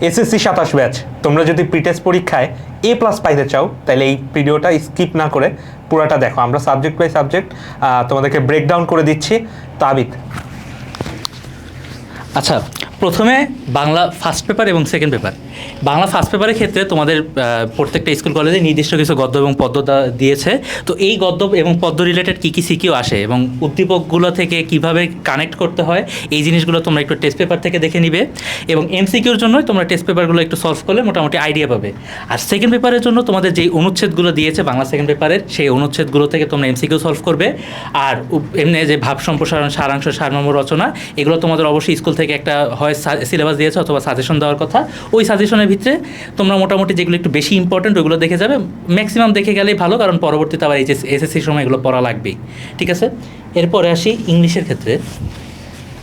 SSC 27 batch, তোমরা যদি pretest পরীক্ষায় A+ পাইতে চাও তাহলে এই ভিডিওটা স্কিপ না করে পুরোটা দেখো। আমরা সাবজেক্ট বাই সাবজেক্ট তোমাদেরকে ব্রেকডাউন করে দিচ্ছি। তাবিদ, আচ্ছা, প্রথমে বাংলা ফার্স্ট পেপার এবং সেকেন্ড পেপার। বাংলা ফার্স্ট পেপারের ক্ষেত্রে তোমাদের প্রত্যেকটা স্কুল কলেজে নির্দিষ্ট কিছু গদ্য এবং পদ্য দিয়েছে। তো এই গদ্য এবং পদ্য রিলেটেড কী কী সিকিউ আসে এবং উদ্দীপকগুলো থেকে কিভাবে কানেক্ট করতে হয়, এই জিনিসগুলো তোমরা একটু টেস্ট পেপার থেকে দেখে নিবে এবং এমসিকিউর জন্যই তোমরা টেস্ট পেপারগুলো একটু সলভ করলে মোটামুটি আইডিয়া পাবে। আর সেকেন্ড পেপারের জন্য তোমাদের যেই অনুচ্ছেদগুলো দিয়েছে বাংলা সেকেন্ড পেপারের, সেই অনুচ্ছেদগুলো থেকে তোমরা এমসিকিউ সলভ করবে। আর এমনি যে ভাব সম্প্রসারণ, সারাংশ, সারমর্ম রচনা, এগুলো তোমাদের অবশ্যই স্কুল থেকে একটা হয় সিলেবাস দিয়েছে অথবা সাজেশন দেওয়ার কথা। ওই সাজেশনের ভিতরে তোমরা মোটামুটি যেগুলো একটু বেশি ইম্পর্টেন্ট ওইগুলো দেখে যাবে। ম্যাক্সিমাম দেখে গেলেই ভালো, কারণ পরবর্তীতে আবার এসএসসির সময় এগুলো পড়া লাগবেই। ঠিক আছে, এরপরে আসি ইংলিশের ক্ষেত্রে।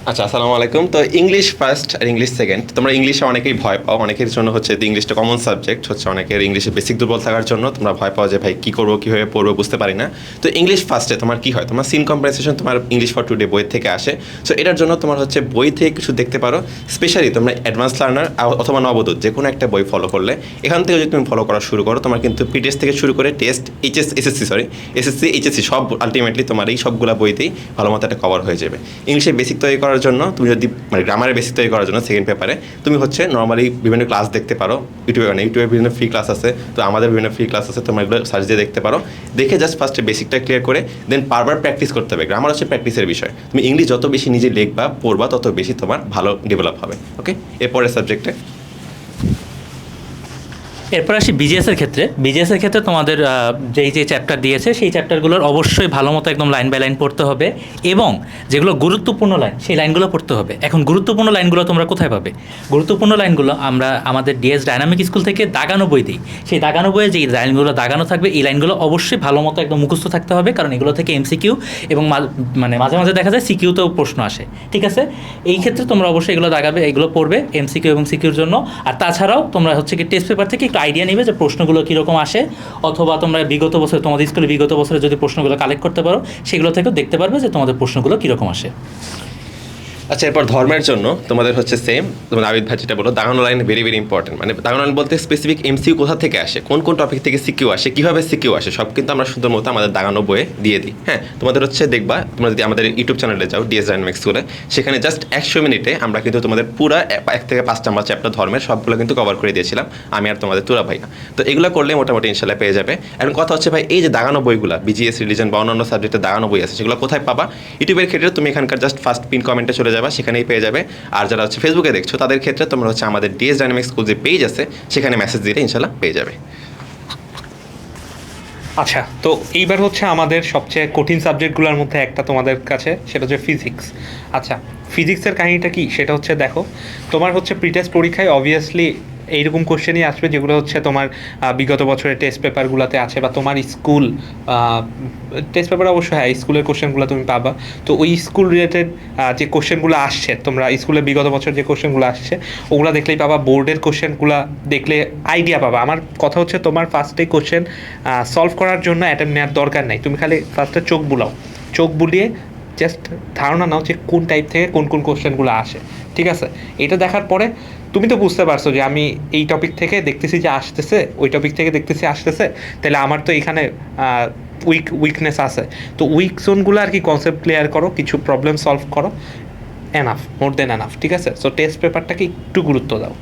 আচ্ছা, আসসালামু আলাইকুম। তো ইংলিশ ফার্স্ট আর ইংলিশ সেকেন্ড। তোমরা ইংলিশে অনেকেই ভয় পাও, অনেকের জন্য হচ্ছে ইংলিশটা কমন সাবজেক্ট, হচ্ছে অনেকের ইংলিশে বেসিক দুর্বল থাকার জন্য তোমরা ভয় পাও যে ভাই কী করবো, কীভাবে পড়বো, বুঝতে পারি না। তো ইংলিশ ফার্স্টে তোমার কী হয়, তোমার সিন কম্পারেসেশন তোমার ইংলিশ ফর টুডে বই থেকে আসে। সো এটার জন্য তোমার হচ্ছে বই থেকে কিছু দেখতে পারো। স্পেশালি তোমরা অ্যাডভান্স লার্নার অথবা নবদূত যে কোনো একটা বই ফলো করলে, এখান থেকে যদি তুমি ফলো করা শুরু করো, তোমার কিন্তু প্রিটেস্ট থেকে শুরু করে টেস্ট, এসএসসি এইচএসসি সব আলটিমেটলি তোমার এই সবগুলো বইতেই ভালো মতো একটা কভার হয়ে যাবে। ইংলিশে বেসিক তৈরি করার জন্য তুমি যদি গ্রামারের বেসিক তৈরি করার জন্য সেকেন্ড পেপারে তুমি হচ্ছে নর্মালি বিভিন্ন ক্লাস দেখতে পারো। ইউটিউবে বিভিন্ন ফ্রি ক্লাস আছে, তো আমাদের বিভিন্ন ফ্রি ক্লাস আছে, তোমরা এগুলো সার্চ দিয়ে দেখতে পারো। দেখে জাস্ট ফার্স্টে বেসিকটা ক্লিয়ার করে দেন বারবার প্র্যাকটিস করতে হবে। গ্রামার হচ্ছে প্র্যাকটিসের বিষয়। তুমি ইংলিশ যত বেশি নিজে লিখবা, পড়বা, তত বেশি তোমার ভালো ডেভেলপ হবে। ওকে, এরপরের সাবজেক্টে এরপর আসি বিজিএসের ক্ষেত্রে। বিজিএসের ক্ষেত্রে তোমাদের যে চ্যাপ্টার দিয়েছে সেই চ্যাপ্টারগুলোর অবশ্যই ভালো মতো একদম লাইন বাই লাইন পড়তে হবে এবং যেগুলো গুরুত্বপূর্ণ লাইন সেই লাইনগুলো পড়তে হবে। এখন গুরুত্বপূর্ণ লাইনগুলো তোমরা কোথায় পাবে? গুরুত্বপূর্ণ লাইনগুলো আমরা আমাদের ডিএস ডাইনামিক স্কুল থেকে দাগানো বই দিই। সেই দাগানো বইয়ে যে লাইনগুলো দাগানো থাকবে, এই লাইনগুলো অবশ্যই ভালো মতো একদম মুখস্থ থাকতে হবে, কারণ এগুলো থেকে এমসিকিউ এবং মানে মাঝে মাঝে দেখা যায় সিকিউতেও প্রশ্ন আসে। ঠিক আছে, এই ক্ষেত্রে তোমরা অবশ্যই এগুলো দাগাবে, এগুলো পড়বে এমসিকিউ এবং সিকিউর জন্য। আর তাছাড়াও তোমরা হচ্ছে কি টেস্ট পেপার থেকে একটু আইডিয়া নেবে যে প্রশ্নগুলো কীরকম আসে, অথবা তোমরা বিগত বছর তোমাদের স্কুলে বিগত বছরে যদি প্রশ্নগুলো কালেক্ট করতে পারো, সেগুলো থেকেও দেখতে পারবে যে তোমাদের প্রশ্নগুলো কীরকম আসে। আচ্ছা, এরপর ধর্মের জন্য তোমাদের হচ্ছে সেম, তোমার আবিদ ভাই যেটা বলো, দাগানো লাইন ভেরি ভেরি ইম্পর্টেন্ট। মানে দাগানো লাইন বলতে স্পেসিফিক এমসিকিউ কোথা থেকে আসে, কোন কোন টপিক থেকে সিকিউ আসে, কীভাবে সিকিউ আসে, সব কিন্তু আমরা সুন্দর মতো আমাদের দাগানো বইয়ে দিয়ে দিই। হ্যাঁ, তোমাদের হচ্ছে দেখবা, তোমরা যদি আমাদের ইউটিউব চ্যানেলে যাও ডিএস ডাইনামিক স্কুলে, সেখানে জাস্ট 100 মিনিটে আমরা কিন্তু তোমাদের পুরো 1 থেকে 5 নাম্বার চ্যাপ্টার ধর্মের সবগুলো কিন্তু কভার করে দিয়েছিলাম আমি আর তোমাদের তুরা ভাইয়া। তো এগুলো করলে মোটামুটি ইনশাল্লাহ পেয়ে যাবে। এখন কথা হচ্ছে ভাই, এই যে দাগানো বইগুলো বিজিএস, রিলিজন বা অন্যান্য সাবজেক্টে দাগানো বই আছে, সেগুলো কোথায় পাবা? ইউটিউবের ক্ষেত্রে তুমি এখানকার জাস্ট ফার্স্ট পিন কমেন্টে চলে যাবা, সেখানেই পেয়ে যাবে। আর যারা হচ্ছে ফেসবুকে দেখছো তাদের ক্ষেত্রে তোমরা হচ্ছে আমাদের ডিএস ডাইনামিক স্কুল যে পেজ আছে সেখানে মেসেজ দিলে ইনশাল্লাহ পেয়ে যাবে। আচ্ছা, তো এইবার হচ্ছে আমাদের সবচেয়ে কঠিন সাবজেক্টগুলোর মধ্যে একটা তোমাদের কাছে, সেটা হচ্ছে ফিজিক্স। আচ্ছা, ফিজিক্সের কাহিনীটা কি সেটা হচ্ছে দেখো, তোমার হচ্ছে প্রিটেস্ট পরীক্ষায় অবভিয়াসলি এইরকম কোশ্চেনই আসবে যেগুলো হচ্ছে তোমার বিগত বছরের টেস্ট পেপারগুলোতে আছে, বা তোমার স্কুল টেস্ট পেপার অবশ্যই, হ্যাঁ স্কুলের কোশ্চেনগুলো তুমি পাবা। তো ওই স্কুল রিলেটেড যে কোশ্চেনগুলো আসছে, তোমরা স্কুলে বিগত বছর যে কোশ্চেনগুলো আসছে ওগুলো দেখলেই পাবা, বোর্ডের কোশ্চেনগুলো দেখলে আইডিয়া পাবা। আমার কথা হচ্ছে তোমার ফার্স্টে কোশ্চেন সলভ করার জন্য অ্যাটেম্প নেওয়ার দরকার নেই, তুমি খালি ফার্স্টে চোখ বুলাও, চোখ বুলিয়ে জাস্ট ধারণা নাও যে কোন টাইপ থেকে কোন কোন কোশ্চেনগুলো আসে। ঠিক আছে, এটা দেখার পরে তুমি তো বুঝতে পারছো যে আমি এই টপিক থেকে দেখতেছি যে আসতেছে, ওই টপিক থেকে দেখতেছি আসতেছে, তাহলে আমার তো এখানে উইকনেস আছে। তো উইক জোনগুলো আর কি কনসেপ্ট ক্লিয়ার করো, কিছু প্রবলেম সলভ করো, এনাফ, মোর দেন এনাফ। ঠিক আছে, সো টেস্ট পেপারটাকে একটু গুরুত্ব দাও।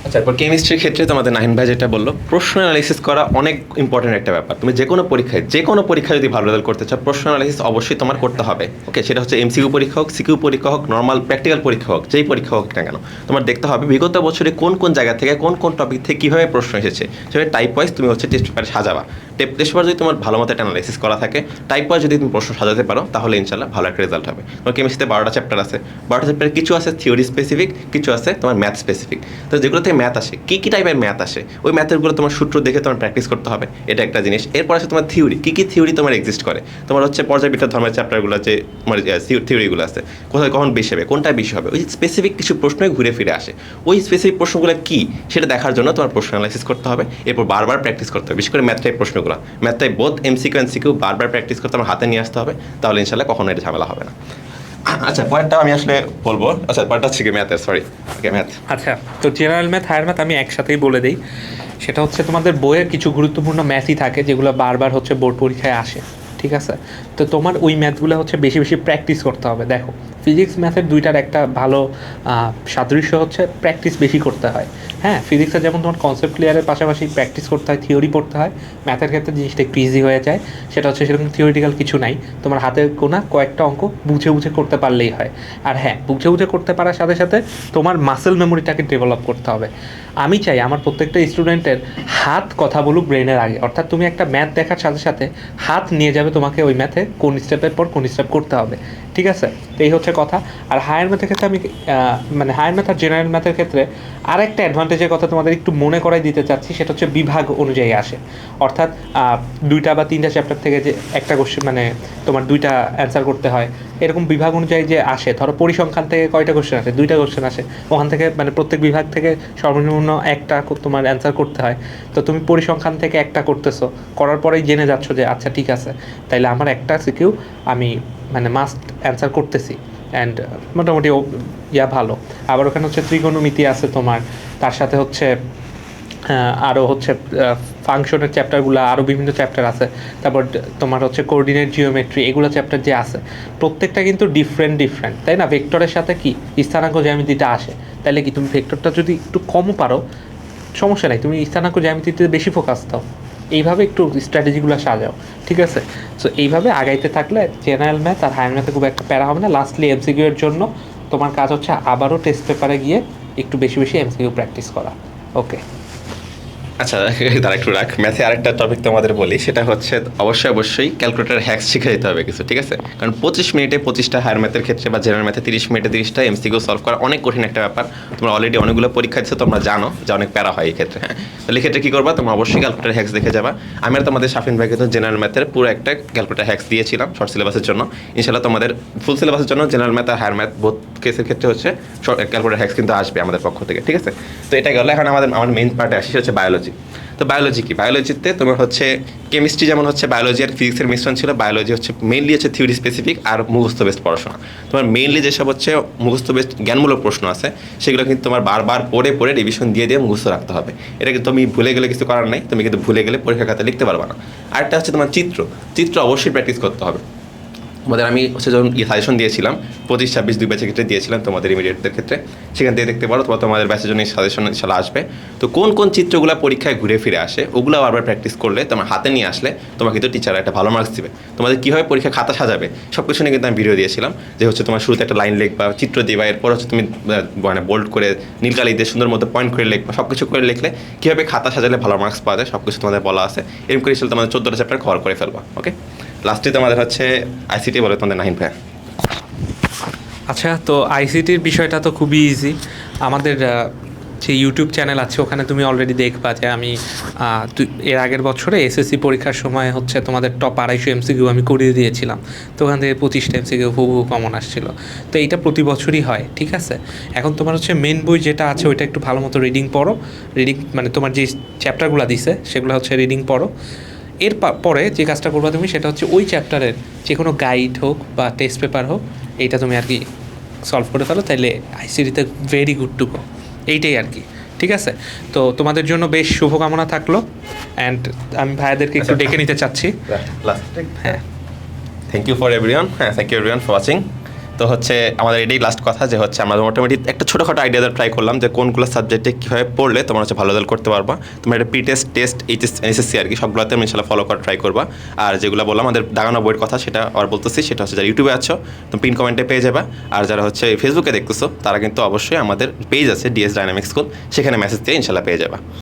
আচ্ছা, এরপর কেমিস্ট্রির ক্ষেত্রে তোমাদের নাহিন ভাই যেটা বললো, প্রশ্ন অ্যানালাইসিস করা অনেক ইম্পর্টেন্ট একটা ব্যাপার। তুমি যে কোনো পরীক্ষায় যদি ভালো রেজাল্ট করতে চাও, প্রশ্ন অ্যানালাইসিস অবশ্যই তোমার করতে হবে। ওকে, সেটা হচ্ছে এমসিকিউ পরীক্ষা হোক, সিকিউ পরীক্ষা হোক, নর্মাল প্র্যাকটিক্যাল পরীক্ষা হোক, যেই পরীক্ষা হোক না কেন, তোমার দেখতে হবে বিগত বছরে কোন কোন জায়গা থেকে কোন কোন টপিক থেকে কীভাবে প্রশ্ন এসেছে, সেভাবে টাইপ ওয়াইজ তুমি হচ্ছে টেস্ট পেপারে সাজাবা। টেস্ট পেপার যদি তোমার ভালো মতো একটা অ্যানালাইসিস করা থাকে, টাইপ ওয়াইজ যদি তুমি প্রশ্ন সাজাতে পারো, তাহলে ইনশাল্লাহ ভালো একটা রেজাল্ট হবে। তোমার কেমিস্ট্রিতে 12টা চ্যাপ্টার আছে, 12টা চ্যাপ্টারে কিছু আছে থিওরি স্পেসিফিক, কিছু আছে তোমার ম্যাথ স্পেসিফিক। তো যেগুলো থেকে ম্যাথ আসে, কী কী টাইপের ম্যাথ আসে, ওই ম্যাথেরগুলো তোমার সূত্র দেখে তোমার প্র্যাকটিস করতে হবে, এটা একটা জিনিস। এরপর আছে তোমার থিওরি, কী কী থিওরি তোমার এক্সিস্ট করে, তোমার হচ্ছে পর্যায়বৃত্ত ধর্মের চ্যাপ্টারগুলো যে তোমার থিওরিগুলো আছে, কোথায় কখন বেশি হবে, কোনটা বেশি হবে, ওই স্পেসিফিক কিছু প্রশ্নই ঘুরে ফিরে আসে। ওই স্পেসিফিক প্রশ্নগুলো কী সেটা দেখার জন্য তোমার প্রশ্ন অ্যানালাইসিস করতে হবে, এরপর বারবার প্র্যাকটিস করতে হবে। বিশেষ করে ম্যাথ টাইপ প্রশ্নগুলো, math type both MCQ and CQ বারবার প্র্যাকটিস করতে আমার হাতে নিয়ে আসতে হবে, তাহলে ইনশাল্লাহ কখনো এটা ঝামেলা হবে না। আচ্ছা পয়েন্টটা আমি আসলে বলবো। আচ্ছা পয়েন্টটা হচ্ছে কি ম্যাথের, সরি, ওকে ম্যাথ। আচ্ছা, তো জেনারেল ম্যাথ হায়ার ম্যাথ আমি একসাথেই বলে দিই। সেটা হচ্ছে তোমাদের বইয়ে কিছু গুরুত্বপূর্ণ ম্যাথই থাকে যেগুলো বারবার হচ্ছে বোর্ড পরীক্ষায় আসে, ঠিক আছে? তো তোমার ওই ম্যাথগুলো হচ্ছে বেশি বেশি প্র্যাকটিস করতে হবে। দেখো, ফিজিক্স ম্যাথের দুইটার একটা ভালো সাদৃশ্য হচ্ছে প্র্যাকটিস বেশি করতে হয়। হ্যাঁ, ফিজিক্সে যেমন তোমার কনসেপ্ট ক্লিয়ারের পাশাপাশি প্র্যাকটিস করতে হয়, থিওরি পড়তে হয়। ম্যাথের ক্ষেত্রে জিনিসটা একটু ইজি হয়ে যায়। সেটা হচ্ছে সেরকম থিওরিটিক্যাল কিছু নাই, তোমার হাতে গোনা কয়েকটা অঙ্ক বুঝে বুঝে করতে পারলেই হয়। আর হ্যাঁ, বুঝে বুঝে করতে পারার সাথে সাথে তোমার মাসেল মেমোরিটাকে ডেভেলপ করতে হবে। আমি চাই আমার প্রত্যেকটা স্টুডেন্টের হাত কথা বলুক ব্রেনের আগে, অর্থাৎ তুমি একটা ম্যাথ দেখার সাথে সাথে হাত নিয়ে যাবে তোমাকে ওই ম্যাথে কোন স্টেপের পর কোন স্টেপ করতে হবে, ঠিক আছে? তো এই হচ্ছে কথা। আর হায়ার ম্যাথের ক্ষেত্রে আমি মানে হায়ার ম্যাথ আর জেনারেল ম্যাথের ক্ষেত্রে আরেকটা অ্যাডভান্টেজের কথা তোমাদের একটু মনে করাই দিতে চাচ্ছি, সেটা হচ্ছে বিভাগ অনুযায়ী আসে। অর্থাৎ 2টা বা 3টা চ্যাপ্টার থেকে যে একটা কোশ্চেন মানে তোমার 2টা অ্যান্সার করতে হয়, এরকম বিভাগ অনুযায়ী যে আসে। ধরো পরিসংখ্যান থেকে কয়টা কোশ্চেন আসে, 2টা কোশ্চেন আসে, ওখান থেকে মানে প্রত্যেক বিভাগ থেকে সর্বনিম্ন একটা তোমার অ্যান্সার করতে হয়। তো তুমি পরিসংখ্যান থেকে একটা করতেছো, করার পরেই জেনে যাচ্ছ যে আচ্ছা ঠিক আছে, তাইলে আমার একটা সিকিউ আমি মানে মাস্ট অ্যান্সার করতেছি, অ্যান্ড মোটামুটি ভালো। আবার ওখানে হচ্ছে ত্রিকোণমিতি আছে তোমার, তার সাথে হচ্ছে আরও হচ্ছে ফাংশনের চ্যাপ্টারগুলো, আরও বিভিন্ন চ্যাপ্টার আছে। তারপর তোমার হচ্ছে কোঅর্ডিনেট জিওমেট্রি, এগুলো চ্যাপ্টার যে আছে প্রত্যেকটা কিন্তু ডিফারেন্ট, তাই না? ভেক্টরের সাথে কি স্থানাঙ্ক জ্যামিতিটা আসে, তাহলে কি তুমি ভেক্টরটা যদি একটু কমও পারো সমস্যা নাই, তুমি স্থানাঙ্ক জ্যামিতিতে বেশি ফোকাস দাও। এইভাবে একটু স্ট্র্যাটেজিগুলো সাজাও, ঠিক আছে? সো এইভাবে আগাইতে থাকলে জেনারেল ম্যাথ আর হায়ার ম্যাথে খুব একটা প্যারা হবে না। লাস্টলি এমসিকিউ এর জন্য তোমার কাজ হচ্ছে আবারও টেস্ট পেপারে গিয়ে একটু বেশি বেশি এমসিকিউ প্র্যাকটিস করা। ওকে, আচ্ছা তার একটু রাখ, ম্যাথে আরেকটা টপিক তোমাদের বলি, সেটা হচ্ছে অবশ্যই ক্যালকুলেটর হ্যাক্স শিখে যেতে হবে কিছু, ঠিক আছে? কারণ 25 মিনিটে 25টা হায়ার ম্যাথের ক্ষেত্রে বা জেনারেল ম্যাথে 30 মিনিটে 30টা এমসিকিউ সলভ করা অনেক কঠিন একটা ব্যাপার। তোমরা অলরেডি অনেকগুলো পরীক্ষা দিচ্ছ, তোমরা জানো যে অনেক প্যারা হয় এই ক্ষেত্রে। হ্যাঁ, তাহলে এই ক্ষেত্রে কী করবা, তোমরা অবশ্যই ক্যালকুলেটর হ্যাক্স দেখে যাবা। আমি আর তোমাদের শাফিন ভাই কিন্তু জেনারেল ম্যাথের পুরো একটা ক্যালকুলেটর হ্যাক্স দিয়েছিলাম শর্ট সিলেবাসের জন্য। ইনশাল্লাহ তোমাদের ফুল সিলেবাসের জন্য জেনারেল ম্যাথ আর হায়ার ম্যাথ বোথ কেসের ক্ষেত্রে হচ্ছে ক্যালকুলেটর হ্যাক্স কিন্তু আসবে আমাদের পক্ষ থেকে, ঠিক আছে? তো এটা গেলে এখন আমার মেইন পার্টে আসি, সেটা হচ্ছে বায়োলজি। তো বায়োলজি কি, বায়োলজিতে তোমার হচ্ছে কেমিস্ট্রি যেমন হচ্ছে বায়োলজি আর ফিজিক্সের মিশ্রণ ছিল, বায়োলজি হচ্ছে মেইনলি হচ্ছে থিওরি স্পেসিফিক আর মুখস্থ বেস্ট পড়াশোনা। তোমার মেইনলি যেসব হচ্ছে মুখস্থ বেস্ট জ্ঞানমূলক প্রশ্ন আছে সেগুলো কিন্তু তোমার বারবার পড়ে রিভিশন দিয়ে মুখস্থ রাখতে হবে। এটা কিন্তু তুমি ভুলে গেলে কিছু করার নাই, তুমি কিন্তু ভুলে গেলে পরীক্ষা খাতায় লিখতে পারবে না। আরেকটা হচ্ছে তোমার চিত্র অবশ্যই প্র্যাকটিস করতে হবে। তোমাদের আমি হচ্ছে যখন সাজেশন দিয়েছিলাম 25-26 2 ব্যাচের ক্ষেত্রে দিয়েছিলাম তোমাদের ইমিডিয়েটদের ক্ষেত্রে, সেখান থেকে দেখতে পারো তোমাদের ব্যাচের জন্য সাজেশন ইনশাল্লাহ আসবে। তো কোন চিত্রগুলো পরীক্ষায় ঘুরে ফিরে আসে ওগুলো বারবার প্র্যাকটিস করলে তোমার হাতে নিয়ে আসলে তোমাকে কিন্তু টিচার একটা ভালো মার্কস দিবে। তোমাদের কীভাবে পরীক্ষা খাতা সাজাবে সব কিছু নিয়ে কিন্তু আমি ভিডিও দিয়েছিলাম, যে হচ্ছে তোমার শুরুতে একটা লাইন লিখবা, চিত্র দিবা, এরপর হচ্ছে তুমি মানে বোল্ড করে নীলকালি দিয়ে সুন্দর মতো পয়েন্ট করে লিখবা, সব কিছু করে লিখলে কীভাবে খাতা সাজালে ভালো মার্কস পাওয়া যায় সব কিছু তোমাদের বলা আছে। এরকম করে তোমাদের 14টা চ্যাপ্টার কভার করে ফেলবা। ওকে, লাস্টে তোমাদের হচ্ছে আইসিটি বলে তোমাদের নাহিন ভাই। আচ্ছা, তো আইসিটির বিষয়টা তো খুবই ইজি। আমাদের যে ইউটিউব চ্যানেল আছে ওখানে তুমি অলরেডি দেখবা যে আমি এর আগের বছরে এসএসসি পরীক্ষার সময় হচ্ছে তোমাদের টপ 250 এমসিকিউ আমি করিয়ে দিয়েছিলাম। তো ওখান থেকে 25টা এমসিকিউ হুবহু কমন আসছিল। তো এইটা প্রতি বছরই হয়, ঠিক আছে? এখন তোমার হচ্ছে মেন বই যেটা আছে ওইটা একটু ভালো মতো রিডিং পড়ো। রিডিং মানে তোমার যে চ্যাপ্টারগুলো দিছে সেগুলো হচ্ছে রিডিং পড়ো। এর পরে যে কাজটা করবা তুমি সেটা হচ্ছে ওই চ্যাপ্টারের যে কোনো গাইড হোক বা টেস্ট পেপার হোক, এইটা তুমি আর কি সলভ করে ফেলো, তাইলে আইসিটিতে ভেরি গুড টু গো। এইটাই আর কি, ঠিক আছে? তো তোমাদের জন্য বেশ শুভকামনা থাকলো, অ্যান্ড আমি ভাইয়াদেরকে একটু ডেকে নিতে চাচ্ছি। হ্যাঁ, থ্যাংক ইউ ফর এভরিওয়ান। হ্যাঁ, thank you everyone for watching. তো হচ্ছে আমাদের এটাই লাস্ট কথা, যে হচ্ছে আমরা মোটামুটি একটা ছোটোখাটো আইডিয়া ট্রাই করলাম যে কোনগুলো সাবজেক্টে কীভাবে পড়লে তোমার হচ্ছে ভালো রেজাল্ট করতে পারবা। তোমরা একটা টেস্ট এসএসসি আর কি সবগুলোতে আমি ইনশাল্লাহ ফলো করা ট্রাই করবা। আর যেগুলো বললাম আমাদের দাগানো বইয়ের কথা সেটা আবার বলতেছি, সেটা হচ্ছে যারা ইউটিউবে আছো তুমি পিন কমেন্টে পেয়ে যাবা, আর যারা হচ্ছে ফেসবুকে দেখতেছো তারা কিন্তু অবশ্যই আমাদের পেজ আছে ডিএস ডাইনামিক স্কুল, সেখানে মেসেজ দিয়ে ইনশাল্লাহ পেয়ে যাবা।